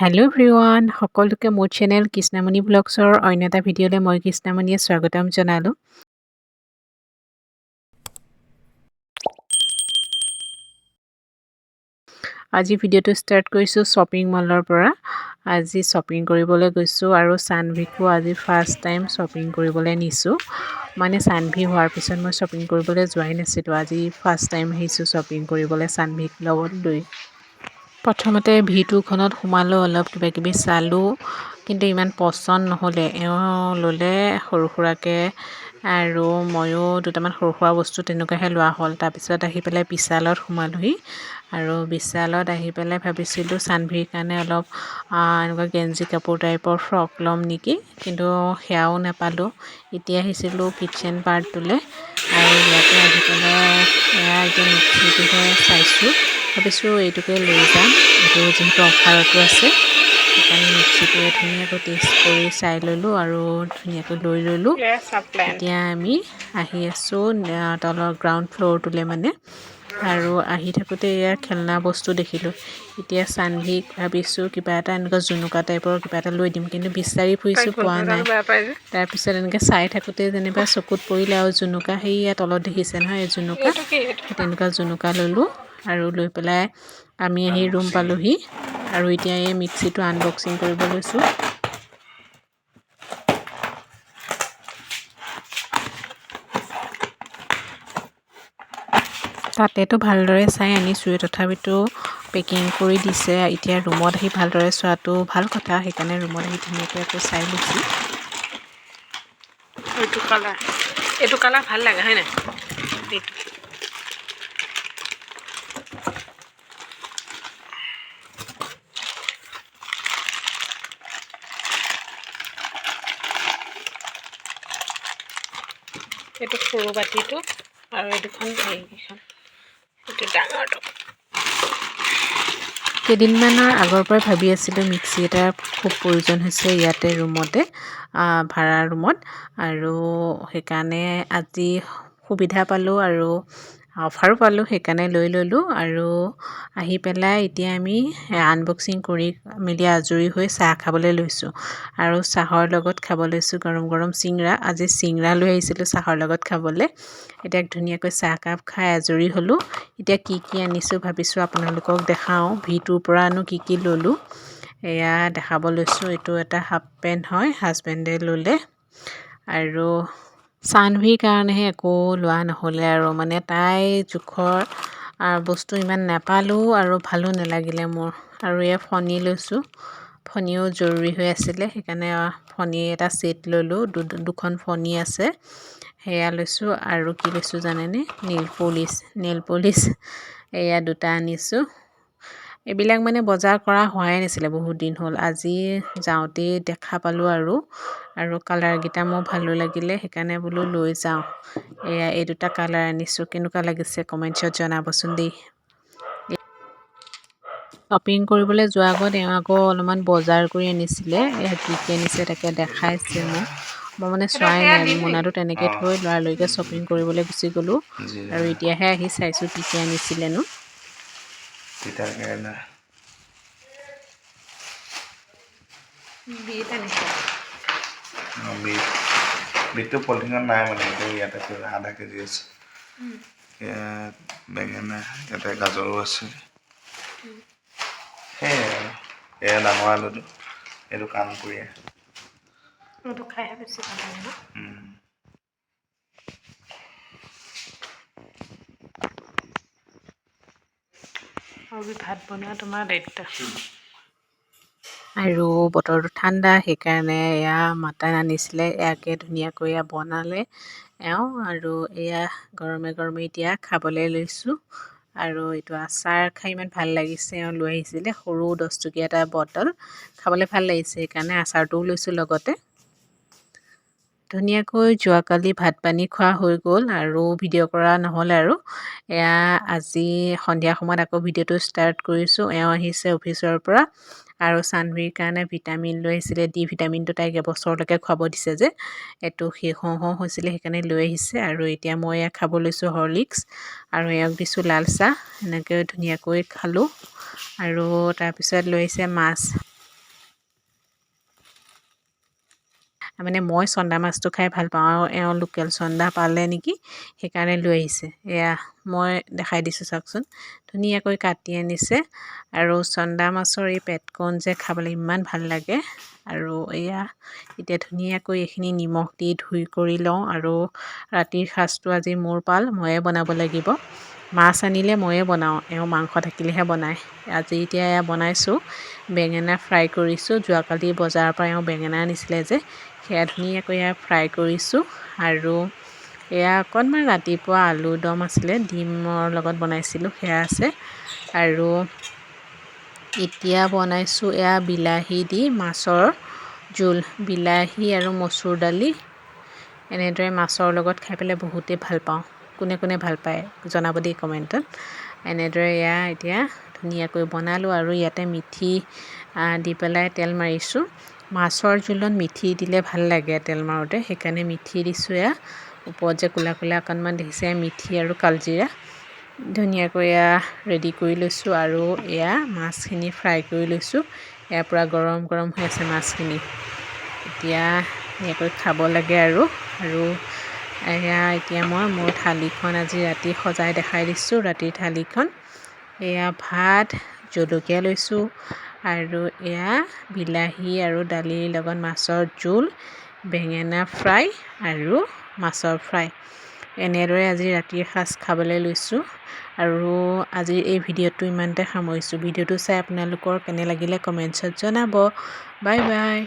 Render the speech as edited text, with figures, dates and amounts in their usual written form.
Hello' everyone সকলোকে মোৰ channel Krishnamani ব্লগছৰ অন্য এটা ভিডিঅ'লৈ মই কৃষ্ণামণিয়ে স্বাগতম জনালোঁ। আজি ভিডিঅ'টো ষ্টাৰ্ট কৰিছোঁ শ্বপিং মলৰ পৰা। আজি শ্বপিং কৰিবলৈ গৈছোঁ আৰু চানভিকো আজি ফাৰ্ষ্ট টাইম শ্বপিং কৰিবলৈ নিছোঁ। মানে চানভি হোৱাৰ পিছত মই শ্বপিং কৰিবলৈ যোৱাই নাছিলোঁ। আজি ফাৰ্ষ্ট টাইম আহিছোঁ শ্বপিং কৰিবলৈ চানভিক লগত লৈ। প্ৰথমতে V2খনত সোমালোঁ, অলপ কিবাকিবি চালোঁ, কিন্তু ইমান পচন্দ নহ'লে। এওঁ ল'লে সৰু সুৰাকৈ আৰু ময়ো দুটামান সৰু সুৰা বস্তু তেনেকুৱাহে লোৱা হ'ল। তাৰপিছত আহি পেলাই বিশালত সোমালোহি আৰু বিশালত আহি পেলাই ভাবিছিলোঁ চানভিৰ কাৰণে অলপ এনেকুৱা গেঞ্জি কাপোৰ টাইপৰ ফ্ৰক ল'ম নেকি, কিন্তু সেয়াও নাপালোঁ। এতিয়া আহিছিলোঁ কিটচেন পাৰ্টটোলৈ আৰু ইয়াতে আহি পেলাই এয়া এতিয়া মিক্সিটোহে চাইছোঁ। ভাবিছোঁ এইটোকে লৈ যাম, এইটো যিহেতু অফাৰতো আছে। সেইকাৰণে মিক্সিটোৱে ধুনীয়াকৈ টেষ্ট কৰি চাই ল'লোঁ আৰু ধুনীয়াকৈ লৈ ল'লোঁ। এতিয়া আমি আহি আছোঁ তলৰ গ্ৰাউণ্ড ফ্ল'ৰটোলৈ মানে, আৰু আহি থাকোঁতে এয়া খেলনা বস্তু দেখিলোঁ। এতিয়া চানভিক ভাবিছোঁ কিবা এটা এনেকুৱা জুনুকা টাইপৰ কিবা এটা লৈ দিম, কিন্তু বিচাৰি ফুৰিছোঁ পোৱা নাই। তাৰপিছত এনেকৈ চাই থাকোঁতে যেনিবা চকুত পৰিলে আৰু জুনুকা সেইয়া তলত দেখিছে নহয়, এই জুনুকা, তেনেকুৱা জুনুকা ল'লোঁ আৰু লৈ পেলাই আমি আহি ৰুম পালোঁহি আৰু এতিয়া এই মিক্সিটো আনবক্সিং কৰিব লৈছোঁ। তাতেতো ভালদৰে চাই আনিছোঁৱে, তথাপিতো পেকিং কৰি দিছে। এতিয়া ৰুমত আহি ভালদৰে চোৱাটো ভাল কথা, সেইকাৰণে ৰুমত আহি ধুনীয়াকৈ আকৌ চাই লৈছোঁ। এইটো কালাৰ ভাল লাগে হয় নাই? এইটো সৰু বাতিটো আৰু এই দুখন এইকেইখন, এইটো ডাঙৰটো। কেইদিনমানৰ আগৰ পৰাই ভাবি আছিলোঁ মিক্সি এটাৰ খুব প্ৰয়োজন হৈছে ইয়াতে ৰুমতে, ভাড়া ৰুমত, আৰু সেইকাৰণে আজি সুবিধা পালোঁ আৰু অফাৰো পালোঁ, সেইকাৰণে লৈ ল'লোঁ। আৰু আহি পেলাই এতিয়া আমি আনবক্সিং কৰি মেলি আজৰি হৈ চাহ খাবলৈ লৈছোঁ আৰু চাহৰ লগত খাব লৈছোঁ গৰম গৰম চিংৰা। আজি চিংৰা লৈ আহিছিলোঁ চাহৰ লগত খাবলৈ। এতিয়া ধুনীয়াকৈ চাহকাপ খাই আজৰি হ'লোঁ। এতিয়া কি কি আনিছোঁ ভাবিছোঁ আপোনালোকক দেখাওঁ, V2ৰ পৰানো কি কি ল'লোঁ এয়া দেখাব লৈছোঁ। এইটো এটা হাফ পেণ্ট হয়, হাজবেণ্ডে ল'লে, আৰু চানভিৰ কাৰণেহে একো লোৱা নহ'লে আৰু মানে তাই জোখৰ বস্তু ইমান নাপালোঁ আৰু ভালো নালাগিলে মোৰ। আৰু এয়া ফণি লৈছোঁ, ফণিও জৰুৰী হৈ আছিলে, সেইকাৰণে ফণি এটা ছেট ল'লোঁ। দুখন ফণি আছে সেয়া লৈছোঁ। আৰু কি লৈছোঁ জানেনে? নেইল পলিছ এয়া দুটা আনিছোঁ। এইবিলাক মানে বজাৰ কৰা হোৱাই নাছিলে, বহুত দিন হ'ল। আজি যাওঁতেই দেখা পালোঁ আৰু কালাৰকেইটা মোৰ ভালো লাগিলে, সেইকাৰণে বোলো লৈ যাওঁ। এয়া এই দুটা কালাৰ আনিছোঁ, কেনেকুৱা লাগিছে কমেণ্টছত জনাবচোন দেই। শ্বপিং কৰিবলৈ যোৱাৰ আগত এওঁ আকৌ অলপমান বজাৰ কৰি আনিছিলে। এয়া কি কি আনিছে তাকে দেখাইছে মোক, মই মানে চোৱাই নাই। মোনাটো তেনেকৈ থৈ লৰালৰিকৈ শ্বপিং কৰিবলৈ গুচি গ'লোঁ আৰু এতিয়াহে আহি চাইছোঁ কি কি আনিছিলেনো। বিটটো পলিথিনত নাই মানে, ইয়াতে আধা কেজি আছে। বেঙেনা, ইয়াতে গাজৰো আছে। সেয়াই আৰু এয়া ডাঙৰ আলুটো, এইটো কাণপুৰীয়া। খাইহে বেছি ভাল লাগে ন? আৰু ভাত বনোৱা তোমাৰ দায়িত্ব। আৰু বতৰটো ঠাণ্ডা, সেইকাৰণে এয়া মাটন আনিছিলে, এয়াকে ধুনীয়াকৈ এয়া বনালে এওঁ, আৰু এয়া গৰমে গৰমে এতিয়া খাবলৈ লৈছোঁ। আৰু এইটো আচাৰ খাই ইমান ভাল লাগিছে, এওঁ লৈ আহিছিলে সৰু 10 টকীয়া এটা বটল, খাবলৈ ভাল লাগিছে, সেইকাৰণে আচাৰটোও লৈছোঁ লগতে। ধুনীয়াকৈ যোৱাকালি ভাত পানী খোৱা হৈ গ'ল আৰু ভিডিঅ' কৰা নহ'ল আৰু। এয়া আজি সন্ধিয়া সময়ত আকৌ ভিডিঅ'টো ষ্টাৰ্ট কৰিছোঁ। এওঁ আহিছে অফিচৰ পৰা আৰু চানভিৰ কাৰণে ভিটামিন লৈ আহিছিলে, ডি ভিটামিনটো তাইক এবছৰলৈকে খুৱাব দিছে যে, এইটো শেষ হওঁ হওঁ হৈছিলে, সেইকাৰণে লৈ আহিছে। আৰু এতিয়া মই এয়া খাব লৈছোঁ হৰলিক্স, আৰু এওক দিছোঁ লাল চাহ। এনেকৈ ধুনীয়াকৈ খালোঁ। আৰু তাৰপিছত লৈ আহিছে মাছ। মানে মই চন্দা মাছটো খাই ভাল পাওঁ আৰু এওঁ লোকেল চন্দা পালে নেকি সেইকাৰণে লৈ আহিছে এয়া মই দেখাই দিছোঁ চাওকচোন ধুনীয়াকৈ কাটি আনিছে আৰু চন্দা মাছৰ এই পেটকণ যে খাবলৈ ইমান ভাল লাগে আৰু এয়া এতিয়া ধুনীয়াকৈ এইখিনি নিমখ দি ধুই কৰি লওঁ আৰু ৰাতিৰ সাজটো আজি মোৰ পাল ময়ে বনাব লাগিব মাছ আনিলে ময়ে বনাওঁ এওঁ মাংস থাকিলেহে বনায় আজি এতিয়া এয়া বনাইছোঁ বেঙেনা ফ্ৰাই কৰিছোঁ যোৱাকালি বজাৰৰ পৰা এওঁ বেঙেনা আনিছিলে যে সেয়া ধুনীয়াকৈ এয়া ফ্ৰাই কৰিছোঁ আৰু এয়া অকণমান ৰাতিপুৱা আলু দম আছিলে ডিমৰ লগত বনাইছিলোঁ সেয়া আছে আৰু এতিয়া বনাইছোঁ এয়া বিলাহী দি মাছৰ জোল বিলাহী আৰু মচুৰ দালি এনেদৰে মাছৰ লগত খাই পেলাই বহুতেই ভাল পাওঁ কোনে কোনে ভাল পায় জনাব দেই কমেণ্টত এনেদৰে এয়া এতিয়া ধুনীয়াকৈ বনালোঁ আৰু ইয়াতে মিঠি দি পেলাই তেল মাৰিছোঁ মাছৰ জোলত মিঠি দিলে ভাল লাগে তেল মাৰোঁতে সেইকাৰণে মিঠি দিছোঁ এয়া ওপৰত যে ক'লা ক'লা অকণমান দেখিছে মিঠি আৰু কালজিৰা ধুনীয়াকৈ এয়া ৰেডি কৰি লৈছোঁ আৰু এয়া মাছখিনি ফ্ৰাই কৰি লৈছোঁ এয়া পূৰা গৰম গৰম হৈ আছে মাছখিনি এতিয়া এনেকৈ খাব লাগে আৰু এয়া এতিয়া মই মোৰ থালিখন আজি ৰাতি সজাই দেখাই দিছোঁ ৰাতিৰ থালিখন এয়া ভাত জলকীয়া লৈছোঁ আৰু এয়া বিলাহী আৰু দালিৰ লগত মাছৰ জোল বেঙেনা ফ্ৰাই আৰু মাছৰ ফ্ৰাই এনেদৰে আজি ৰাতিৰ সাজ খাবলৈ লৈছোঁ আৰু আজিৰ এই ভিডিঅ'টো ইমানতে সামৰিছোঁ ভিডিঅ'টো চাই আপোনালোকৰ কেনে লাগিলে কমেণ্টছত জনাব বাই বাই